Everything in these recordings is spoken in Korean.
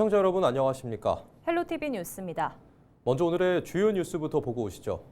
시청자 여러분 안녕하십니까? 헬로티비 뉴스입니다. 먼저 오늘의 주요 뉴스부터 보고 오시죠.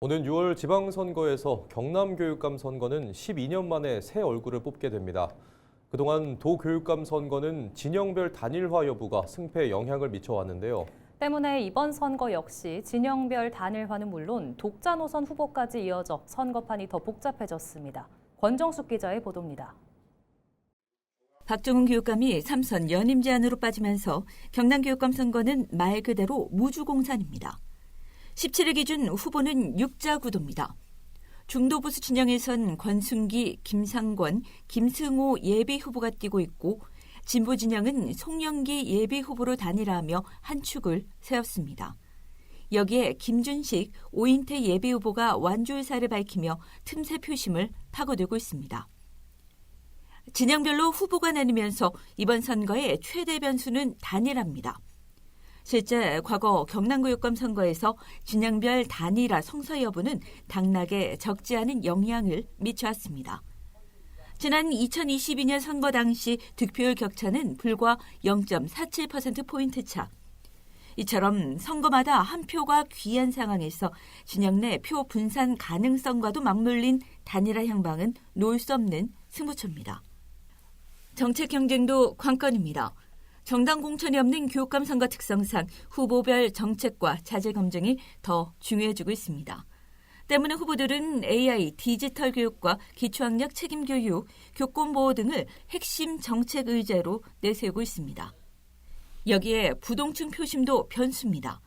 오는 6월 지방선거에서 경남교육감 선거는 12년 만에 새 얼굴을 뽑게 됩니다. 그동안 도교육감 선거는 진영별 단일화 여부가 승패에 영향을 미쳐왔는데요. 때문에 이번 선거 역시 진영별 단일화는 물론 독자 노선 후보까지 이어져 선거판이 더 복잡해졌습니다. 권정숙 기자의 보도입니다. 박정훈 교육감이 3선 연임 제한으로 빠지면서 경남교육감 선거는 말 그대로 무주공산입니다. 17일 기준 후보는 6자 구도입니다. 중도보수 진영에선 권순기, 김상권, 김승호 예비 후보가 뛰고 있고 진보 진영은 송영기 예비 후보로 단일화하며 한 축을 세웠습니다. 여기에 김준식, 오인태 예비 후보가 완주 의사를 밝히며 틈새 표심을 파고들고 있습니다. 진영별로 후보가 나뉘면서 이번 선거의 최대 변수는 단일화입니다. 실제 과거 경남교육감 선거에서 진영별 단일화 성사 여부는 당락에 적지 않은 영향을 미쳐왔습니다. 지난 2022년 선거 당시 득표율 격차는 불과 0.47%포인트 차. 이처럼 선거마다 한 표가 귀한 상황에서 진영 내 표 분산 가능성과도 맞물린 단일화 향방은 놓을 수 없는 승부처입니다. 정책 경쟁도 관건입니다. 정당 공천이 없는 교육감 선거 특성상 후보별 정책과 자질 검증이 더 중요해지고 있습니다. 때문에 후보들은 AI, 디지털 교육과 기초학력 책임 교육, 교권 보호 등을 핵심 정책 의제로 내세우고 있습니다. 여기에 부동층 표심도 변수입니다.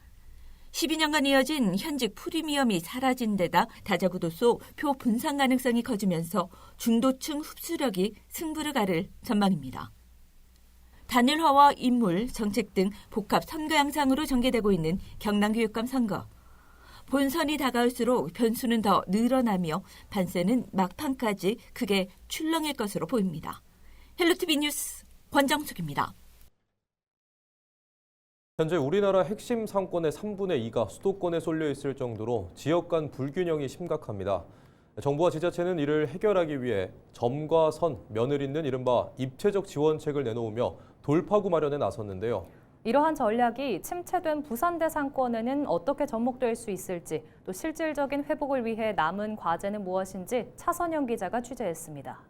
12년간 이어진 현직 프리미엄이 사라진 데다 다자구도 속 표 분산 가능성이 커지면서 중도층 흡수력이 승부를 가를 전망입니다. 단일화와 인물, 정책 등 복합 선거 양상으로 전개되고 있는 경남교육감 선거. 본선이 다가올수록 변수는 더 늘어나며 판세는 막판까지 크게 출렁일 것으로 보입니다. 헬로티비 뉴스 권정숙입니다. 현재 우리나라 핵심 상권의 3분의 2가 수도권에 쏠려 있을 정도로 지역 간 불균형이 심각합니다. 정부와 지자체는 이를 해결하기 위해 점과 선, 면을 잇는 이른바 입체적 지원책을 내놓으며 돌파구 마련에 나섰는데요. 이러한 전략이 침체된 부산대 상권에는 어떻게 접목될 수 있을지, 또 실질적인 회복을 위해 남은 과제는 무엇인지 차선영 기자가 취재했습니다.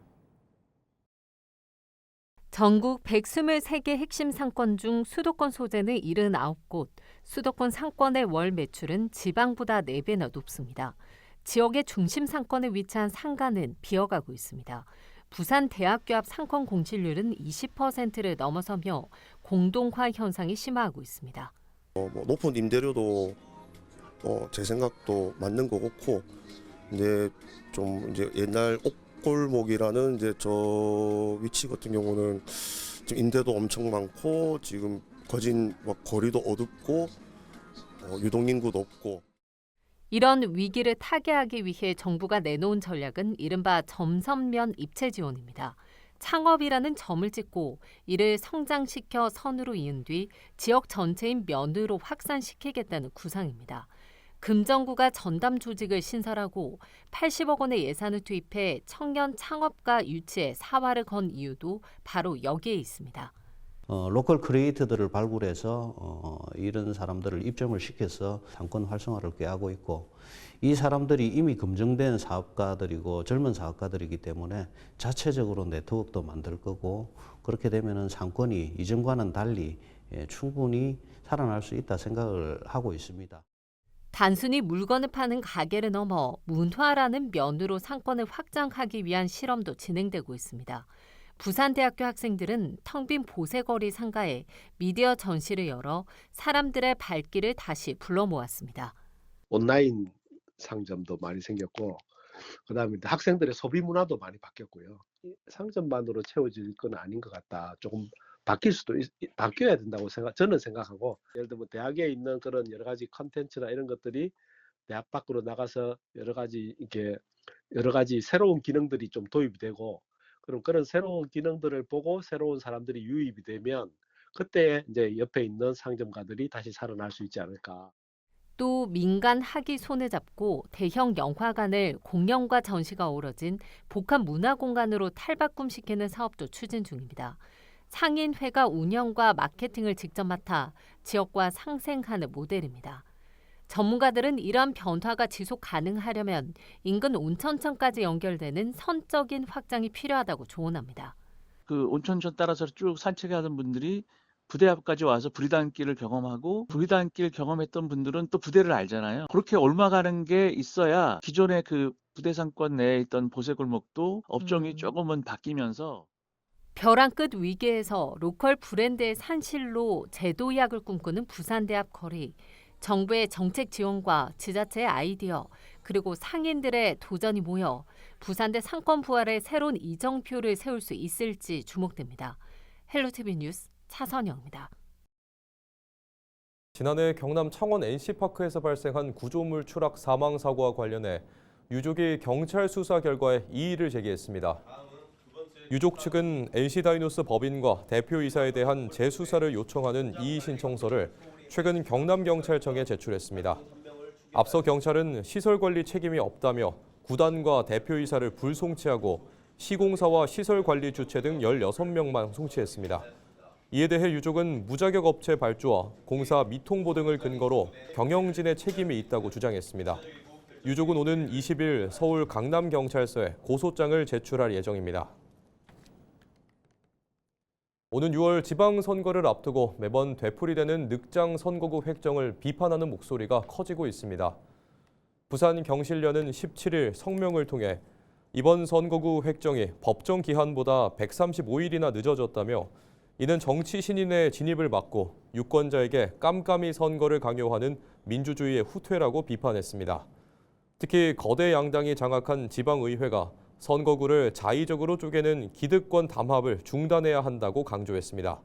전국 123개 핵심 상권 중 수도권 소재는 79곳, 수도권 상권의 월 매출은 지방보다 4배나 높습니다. 지역의 중심 상권에 위치한 상가는 비어가고 있습니다. 부산 대학교 앞 상권 공실률은 20%를 넘어서며 공동화 현상이 심화하고 있습니다. 높은 임대료도 제 생각도 맞는 거 같고, 근데 좀 이제 옛날 옥골목이라는 이제 저 위치 같은 경우는 지금 임대도 엄청 많고 지금 거진 거리도 어둡고 유동인구도 없고. 이런 위기를 타개하기 위해 정부가 내놓은 전략은 이른바 점선면 입체 지원입니다. 창업이라는 점을 찍고 이를 성장시켜 선으로 이은 뒤 지역 전체인 면으로 확산시키겠다는 구상입니다. 금정구가 전담 조직을 신설하고 80억 원의 예산을 투입해 청년 창업가 유치에 사활을 건 이유도 바로 여기에 있습니다. 로컬 크리에이터들을 발굴해서 이런 사람들을 입점을 시켜서 상권 활성화를 꾀하고 있고, 이 사람들이 이미 검증된 사업가들이고 젊은 사업가들이기 때문에 자체적으로 네트워크도 만들 거고, 그렇게 되면은 상권이 이전과는 달리 충분히 살아날 수 있다 생각을 하고 있습니다. 단순히 물건을 파는 가게를 넘어 문화라는 면으로 상권을 확장하기 위한 실험도 진행되고 있습니다. 부산대학교 학생들은 텅 빈 보세거리 상가에 미디어 전시를 열어 사람들의 발길을 다시 불러 모았습니다. 온라인 상점도 많이 생겼고, 그다음에 학생들의 소비 문화도 많이 바뀌었고요. 상점만으로 채워질 건 아닌 것 같다. 조금 바뀌어야 된다고 저는 생각하고, 예를 들면 대학에 있는 그런 여러 가지 컨텐츠나 이런 것들이 대학 밖으로 나가서 여러 가지 새로운 기능들이 좀 도입이 되고, 그럼 그런 새로운 기능들을 보고 새로운 사람들이 유입이 되면 그때 이제 옆에 있는 상점가들이 다시 살아날 수 있지 않을까. 또 민간 학이 손을 잡고 대형 영화관을 공연과 전시가 어우러진 복합 문화공간으로 탈바꿈시키는 사업도 추진 중입니다. 상인회가 운영과 마케팅을 직접 맡아 지역과 상생하는 모델입니다. 전문가들은 이러한 변화가 지속 가능하려면 인근 온천천까지 연결되는 선적인 확장이 필요하다고 조언합니다. 그 온천천 따라서 쭉 산책하는 분들이 부대 앞까지 와서 부리단길을 경험하고, 부리단길 경험했던 분들은 또 부대를 알잖아요. 그렇게 옮아가는 게 있어야 기존의 그 부대 상권 내에 있던 보세골목도 업종이 조금은 바뀌면서 벼랑 끝 위기에서 로컬 브랜드의 산실로 재도약을 꿈꾸는 부산대 앞 거리. 정부의 정책 지원과 지자체의 아이디어, 그리고 상인들의 도전이 모여 부산대 상권 부활의 새로운 이정표를 세울 수 있을지 주목됩니다. 헬로티비 뉴스 차선영입니다. 지난해 경남 창원 NC파크에서 발생한 구조물 추락 사망 사고와 관련해 유족이 경찰 수사 결과에 이의를 제기했습니다. 유족 측은 NC다이노스 법인과 대표이사에 대한 재수사를 요청하는 이의 신청서를 최근 경남경찰청에 제출했습니다. 앞서 경찰은 시설관리 책임이 없다며 구단과 대표이사를 불송치하고 시공사와 시설관리 주체 등 16명만 송치했습니다. 이에 대해 유족은 무자격 업체 발주와 공사 미통보 등을 근거로 경영진의 책임이 있다고 주장했습니다. 유족은 오는 20일 서울 강남경찰서에 고소장을 제출할 예정입니다. 오는 6월 지방선거를 앞두고 매번 되풀이되는 늑장 선거구 획정을 비판하는 목소리가 커지고 있습니다. 부산 경실련은 17일 성명을 통해 이번 선거구 획정이 법정 기한보다 135일이나 늦어졌다며 이는 정치 신인의 진입을 막고 유권자에게 깜깜이 선거를 강요하는 민주주의의 후퇴라고 비판했습니다. 특히 거대 양당이 장악한 지방의회가 선거구를 자의적으로 쪼개는 기득권 담합을 중단해야 한다고 강조했습니다.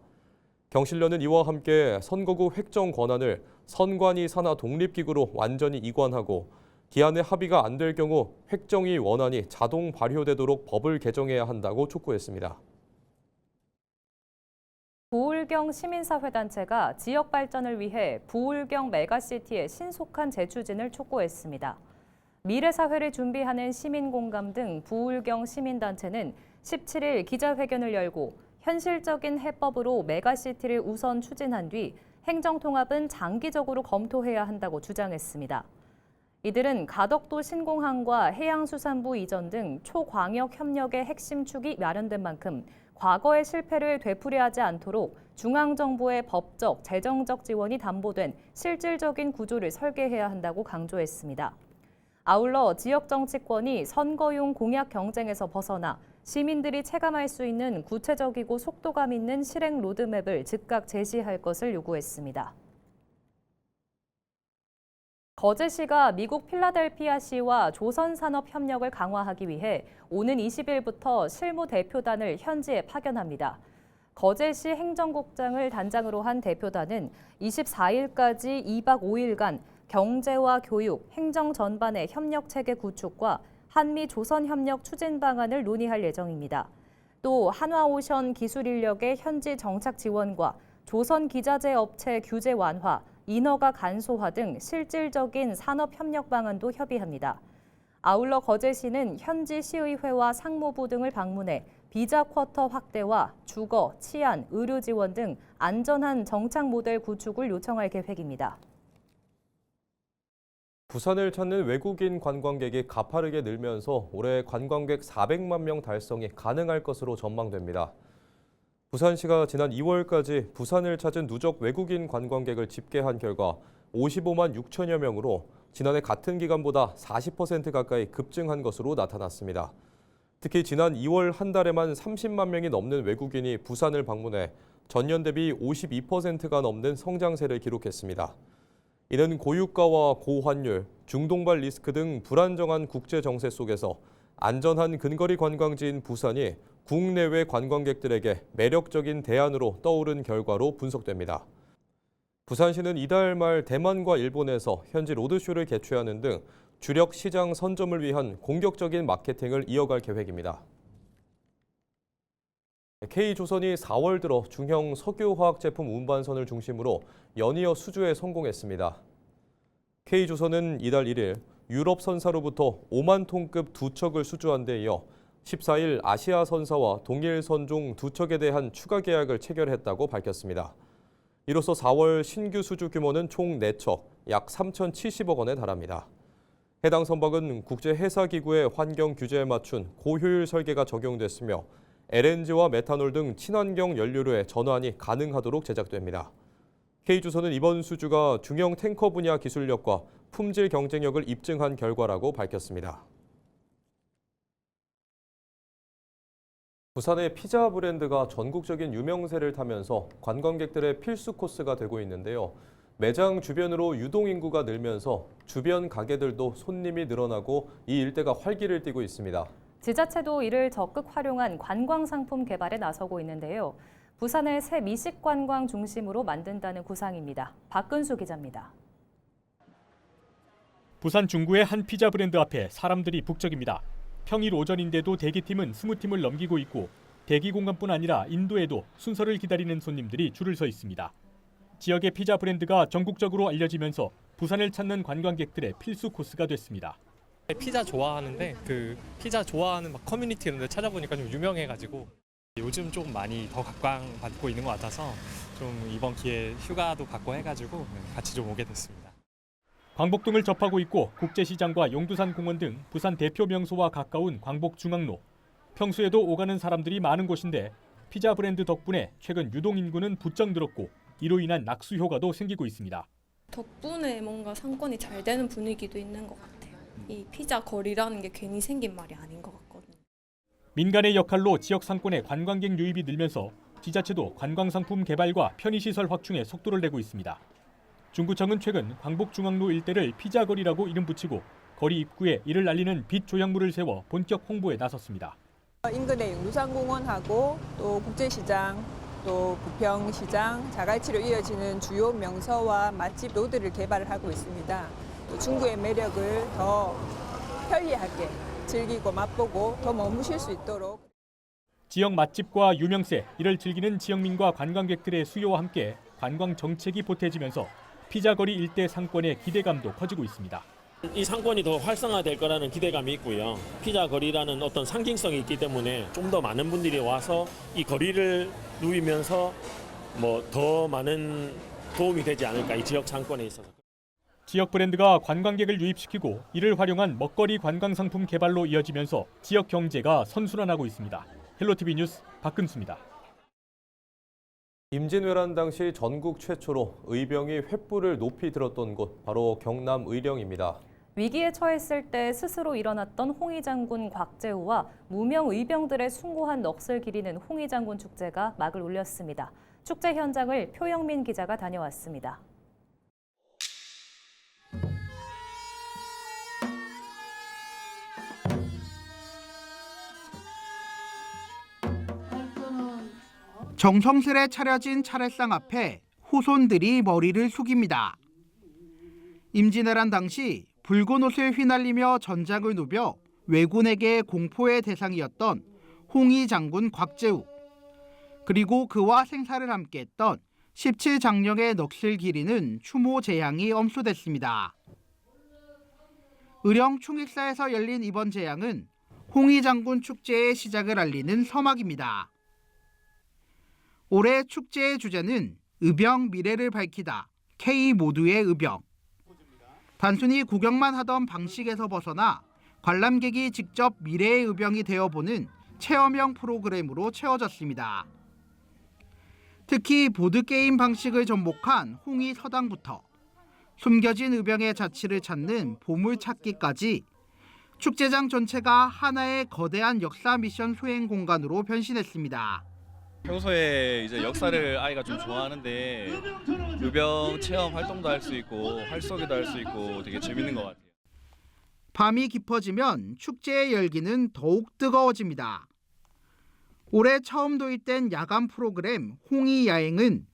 경실련은 이와 함께 선거구 획정 권한을 선관위 산하 독립기구로 완전히 이관하고 기한에 합의가 안 될 경우 획정위 원안이 자동 발효되도록 법을 개정해야 한다고 촉구했습니다. 부울경 시민사회단체가 지역 발전을 위해 부울경 메가시티의 신속한 재추진을 촉구했습니다. 미래사회를 준비하는 시민공감 등 부울경 시민단체는 17일 기자회견을 열고 현실적인 해법으로 메가시티를 우선 추진한 뒤 행정통합은 장기적으로 검토해야 한다고 주장했습니다. 이들은 가덕도 신공항과 해양수산부 이전 등 초광역 협력의 핵심 축이 마련된 만큼 과거의 실패를 되풀이하지 않도록 중앙정부의 법적, 재정적 지원이 담보된 실질적인 구조를 설계해야 한다고 강조했습니다. 아울러 지역 정치권이 선거용 공약 경쟁에서 벗어나 시민들이 체감할 수 있는 구체적이고 속도감 있는 실행 로드맵을 즉각 제시할 것을 요구했습니다. 거제시가 미국 필라델피아시와 조선산업 협력을 강화하기 위해 오는 20일부터 실무 대표단을 현지에 파견합니다. 거제시 행정국장을 단장으로 한 대표단은 24일까지 2박 5일간 경제와 교육, 행정 전반의 협력체계 구축과 한미 조선협력 추진 방안을 논의할 예정입니다. 또 한화오션 기술인력의 현지 정착 지원과 조선기자재 업체 규제 완화, 인허가 간소화 등 실질적인 산업협력 방안도 협의합니다. 아울러 거제시는 현지 시의회와 상무부 등을 방문해 비자 쿼터 확대와 주거, 치안, 의료 지원 등 안전한 정착 모델 구축을 요청할 계획입니다. 부산을 찾는 외국인 관광객이 가파르게 늘면서 올해 관광객 400만 명 달성이 가능할 것으로 전망됩니다. 부산시가 지난 2월까지 부산을 찾은 누적 외국인 관광객을 집계한 결과 55만 6천여 명으로 지난해 같은 기간보다 40% 가까이 급증한 것으로 나타났습니다. 특히 지난 2월 한 달에만 30만 명이 넘는 외국인이 부산을 방문해 전년 대비 52%가 넘는 성장세를 기록했습니다. 이는 고유가와 고환율, 중동발 리스크 등 불안정한 국제 정세 속에서 안전한 근거리 관광지인 부산이 국내외 관광객들에게 매력적인 대안으로 떠오른 결과로 분석됩니다. 부산시는 이달 말 대만과 일본에서 현지 로드쇼를 개최하는 등 주력 시장 선점을 위한 공격적인 마케팅을 이어갈 계획입니다. K조선이 4월 들어 중형 석유화학 제품 운반선을 중심으로 연이어 수주에 성공했습니다. K조선은 이달 1일 유럽 선사로부터 5만 톤급 2척을 수주한 데 이어 14일 아시아 선사와 동일 선종 2척에 대한 추가 계약을 체결했다고 밝혔습니다. 이로써 4월 신규 수주 규모는 총 4척, 약 3,070억 원에 달합니다. 해당 선박은 국제해사기구의 환경 규제에 맞춘 고효율 설계가 적용됐으며 LNG와 메탄올 등 친환경 연료로의 전환이 가능하도록 제작됩니다. K조선은 이번 수주가 중형 탱커 분야 기술력과 품질 경쟁력을 입증한 결과라고 밝혔습니다. 부산의 피자 브랜드가 전국적인 유명세를 타면서 관광객들의 필수 코스가 되고 있는데요. 매장 주변으로 유동인구가 늘면서 주변 가게들도 손님이 늘어나고 이 일대가 활기를 띠고 있습니다. 지자체도 이를 적극 활용한 관광 상품 개발에 나서고 있는데요. 부산을 새 미식 관광 중심으로 만든다는 구상입니다. 박근수 기자입니다. 부산 중구의 한 피자 브랜드 앞에 사람들이 북적입니다. 평일 오전인데도 대기팀은 20팀을 넘기고 있고 대기 공간뿐 아니라 인도에도 순서를 기다리는 손님들이 줄을 서 있습니다. 지역의 피자 브랜드가 전국적으로 알려지면서 부산을 찾는 관광객들의 필수 코스가 됐습니다. 피자 좋아하는데 그 피자 좋아하는 막 커뮤니티 이런 데 찾아보니까 좀 유명해가지고 요즘 조금 많이 더 각광받고 있는 것 같아서 좀 이번 기회에 휴가도 받고 해가지고 같이 좀 오게 됐습니다. 광복동을 접하고 있고 국제시장과 용두산 공원 등 부산 대표 명소와 가까운 광복중앙로. 평소에도 오가는 사람들이 많은 곳인데 피자 브랜드 덕분에 최근 유동 인구는 부쩍 늘었고 이로 인한 낙수 효과도 생기고 있습니다. 덕분에 뭔가 상권이 잘 되는 분위기도 있는 것 같아요. 이 피자 거리라는 게 괜히 생긴 말이 아닌 것 같거든요. 민간의 역할로 지역 상권의 관광객 유입이 늘면서 지자체도 관광상품 개발과 편의시설 확충에 속도를 내고 있습니다. 중구청은 최근 광복중앙로 일대를 피자거리라고 이름 붙이고 거리 입구에 이를 알리는 빛 조형물을 세워 본격 홍보에 나섰습니다. 인근의 용두산공원하고 또 국제시장, 또 부평시장, 자갈치로 이어지는 주요 명소와 맛집 로드를 개발을 하고 있습니다. 또 중구의 매력을 더 편리하게 즐기고 맛보고 더 머무실 수 있도록. 지역 맛집과 유명세, 이를 즐기는 지역민과 관광객들의 수요와 함께 관광 정책이 보태지면서 피자거리 일대 상권의 기대감도 커지고 있습니다. 이 상권이 더 활성화될 거라는 기대감이 있고요. 피자거리라는 어떤 상징성이 있기 때문에 좀 더 많은 분들이 와서 이 거리를 누리면서 더 많은 도움이 되지 않을까, 이 지역 상권에 있어서. 지역 브랜드가 관광객을 유입시키고 이를 활용한 먹거리 관광상품 개발로 이어지면서 지역 경제가 선순환하고 있습니다. 헬로티비 뉴스 박근수입니다. 임진왜란 당시 전국 최초로 의병이 횃불을 높이 들었던 곳, 바로 경남 의령입니다. 위기에 처했을 때 스스로 일어났던 홍위 장군 곽재우와 무명 의병들의 숭고한 넋을 기리는 홍위 장군 축제가 막을 올렸습니다. 축제 현장을 표영민 기자가 다녀왔습니다. 정성스레 차려진 차례상 앞에 후손들이 머리를 숙입니다. 임진왜란 당시 붉은 옷을 휘날리며 전장을 누벼 왜군에게 공포의 대상이었던 홍위 장군 곽재우, 그리고 그와 생사를 함께했던 17장령의 넋을 기리는 추모 제향이 엄수됐습니다. 의령 충익사에서 열린 이번 제향은 홍위 장군 축제의 시작을 알리는 서막입니다. 올해 축제의 주제는 의병 미래를 밝히다, K 모두의 의병. 단순히 구경만 하던 방식에서 벗어나 관람객이 직접 미래의 의병이 되어보는 체험형 프로그램으로 채워졌습니다. 특히 보드게임 방식을 접목한 홍위 서당부터 숨겨진 의병의 자취를 찾는 보물찾기까지 축제장 전체가 하나의 거대한 역사 미션 수행 공간으로 변신했습니다. 평소에 이제 역사를 아이가 좀 좋아하는데 의병 체험 활동도 할 수 있고 활쏘기도 할 수 있고 되게 재밌는 것 같아요. 밤이 깊어지면 축제의 열기는 더욱 뜨거워집니다. 올해 처음 도입된 야간 프로그램 홍이야행은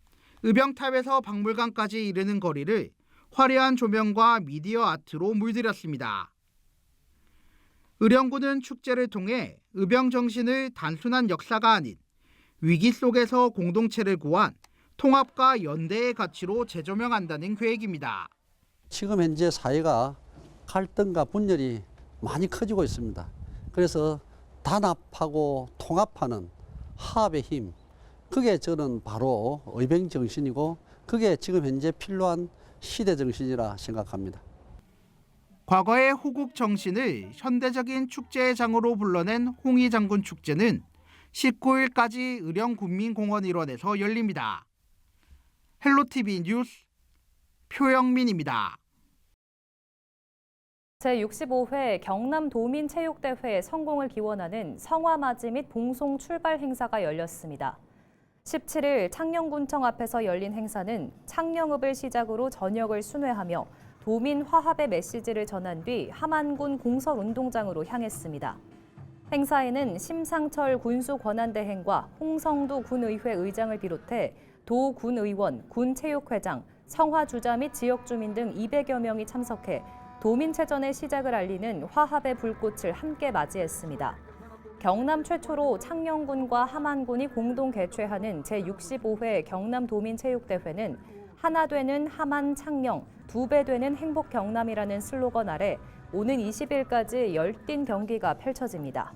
의병탑에서 박물관까지 이르는 거리를 화려한 조명과 미디어 아트로 물들였습니다. 의령군은 축제를 통해 의병 정신을 단순한 역사가 아닌 위기 속에서 공동체를 구한 통합과 연대의 가치로 재조명한다는 계획입니다. 지금 현재 사회가 갈등과 분열이 많이 커지고 있습니다. 그래서 단합하고 통합하는 화합의 힘, 그게 저는 바로 의병 정신이고 그게 지금 현재 필요한 시대 정신이라 생각합니다. 과거의 호국 정신을 현대적인 축제의 장으로 불러낸 홍의장군 축제는 19일까지 의령군민공원 일원에서 열립니다. 헬로티비 뉴스 표영민입니다. 제65회 경남도민체육대회의 성공을 기원하는 성화맞이 및 봉송 출발 행사가 열렸습니다. 17일 창녕군청 앞에서 열린 행사는 창녕읍을 시작으로 전역을 순회하며 도민 화합의 메시지를 전한 뒤 함안군 공설운동장으로 향했습니다. 행사에는 심상철 군수권한대행과 홍성두 군의회 의장을 비롯해 도 군의원, 군체육회장, 성화주자 및 지역주민 등 200여 명이 참석해 도민체전의 시작을 알리는 화합의 불꽃을 함께 맞이했습니다. 경남 최초로 창녕군과 함안군이 공동 개최하는 제65회 경남도민체육대회는 하나 되는 함안 창녕, 두 배 되는 행복 경남이라는 슬로건 아래 오는 20일까지 열띤 경기가 펼쳐집니다.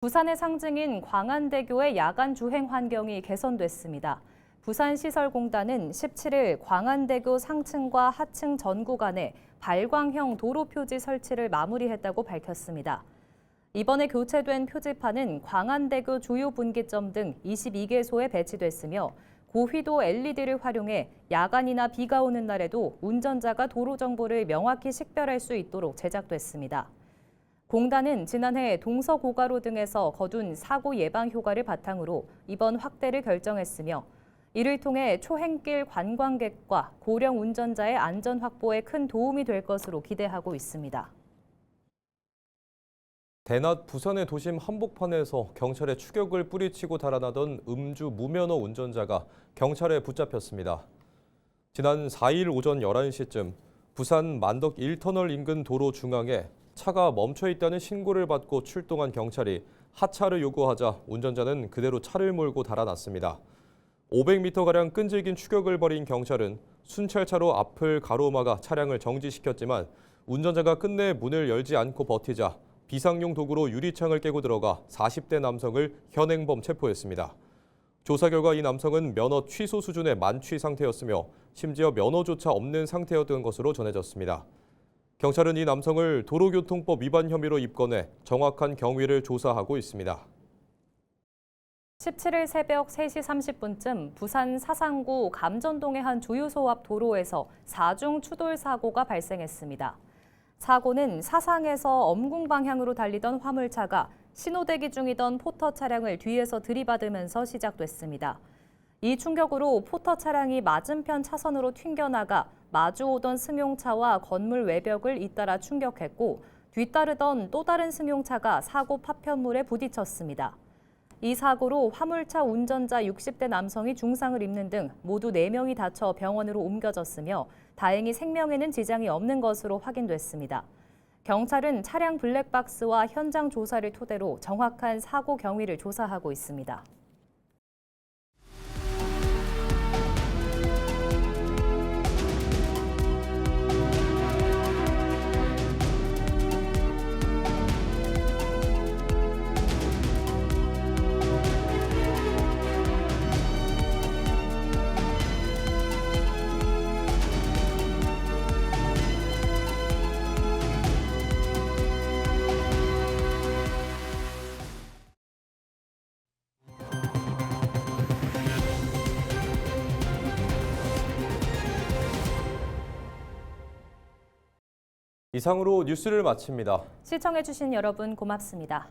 부산의 상징인 광안대교의 야간 주행 환경이 개선됐습니다. 부산시설공단은 17일 광안대교 상층과 하층 전 구간에 발광형 도로 표지 설치를 마무리했다고 밝혔습니다. 이번에 교체된 표지판은 광안대교 주요 분기점 등 22개소에 배치됐으며 고휘도 LED를 활용해 야간이나 비가 오는 날에도 운전자가 도로 정보를 명확히 식별할 수 있도록 제작됐습니다. 공단은 지난해 동서고가로 등에서 거둔 사고 예방 효과를 바탕으로 이번 확대를 결정했으며 이를 통해 초행길 관광객과 고령 운전자의 안전 확보에 큰 도움이 될 것으로 기대하고 있습니다. 대낮 부산의 도심 한복판에서 경찰의 추격을 뿌리치고 달아나던 음주 무면허 운전자가 경찰에 붙잡혔습니다. 지난 4일 오전 11시쯤 부산 만덕 1터널 인근 도로 중앙에 차가 멈춰 있다는 신고를 받고 출동한 경찰이 하차를 요구하자 운전자는 그대로 차를 몰고 달아났습니다. 500m가량 끈질긴 추격을 벌인 경찰은 순찰차로 앞을 가로막아 차량을 정지시켰지만 운전자가 끝내 문을 열지 않고 버티자 비상용 도구로 유리창을 깨고 들어가 40대 남성을 현행범 체포했습니다. 조사 결과 이 남성은 면허 취소 수준의 만취 상태였으며 심지어 면허조차 없는 상태였던 것으로 전해졌습니다. 경찰은 이 남성을 도로교통법 위반 혐의로 입건해 정확한 경위를 조사하고 있습니다. 17일 새벽 3시 30분쯤 부산 사상구 감전동의 한 주유소 앞 도로에서 4중 추돌 사고가 발생했습니다. 사고는 사상에서 엄궁 방향으로 달리던 화물차가 신호대기 중이던 포터 차량을 뒤에서 들이받으면서 시작됐습니다. 이 충격으로 포터 차량이 맞은편 차선으로 튕겨나가 마주오던 승용차와 건물 외벽을 잇따라 충격했고 뒤따르던 또 다른 승용차가 사고 파편물에 부딪혔습니다. 이 사고로 화물차 운전자 60대 남성이 중상을 입는 등 모두 4명이 다쳐 병원으로 옮겨졌으며 다행히 생명에는 지장이 없는 것으로 확인됐습니다. 경찰은 차량 블랙박스와 현장 조사를 토대로 정확한 사고 경위를 조사하고 있습니다. 이상으로 뉴스를 마칩니다. 시청해주신 여러분 고맙습니다.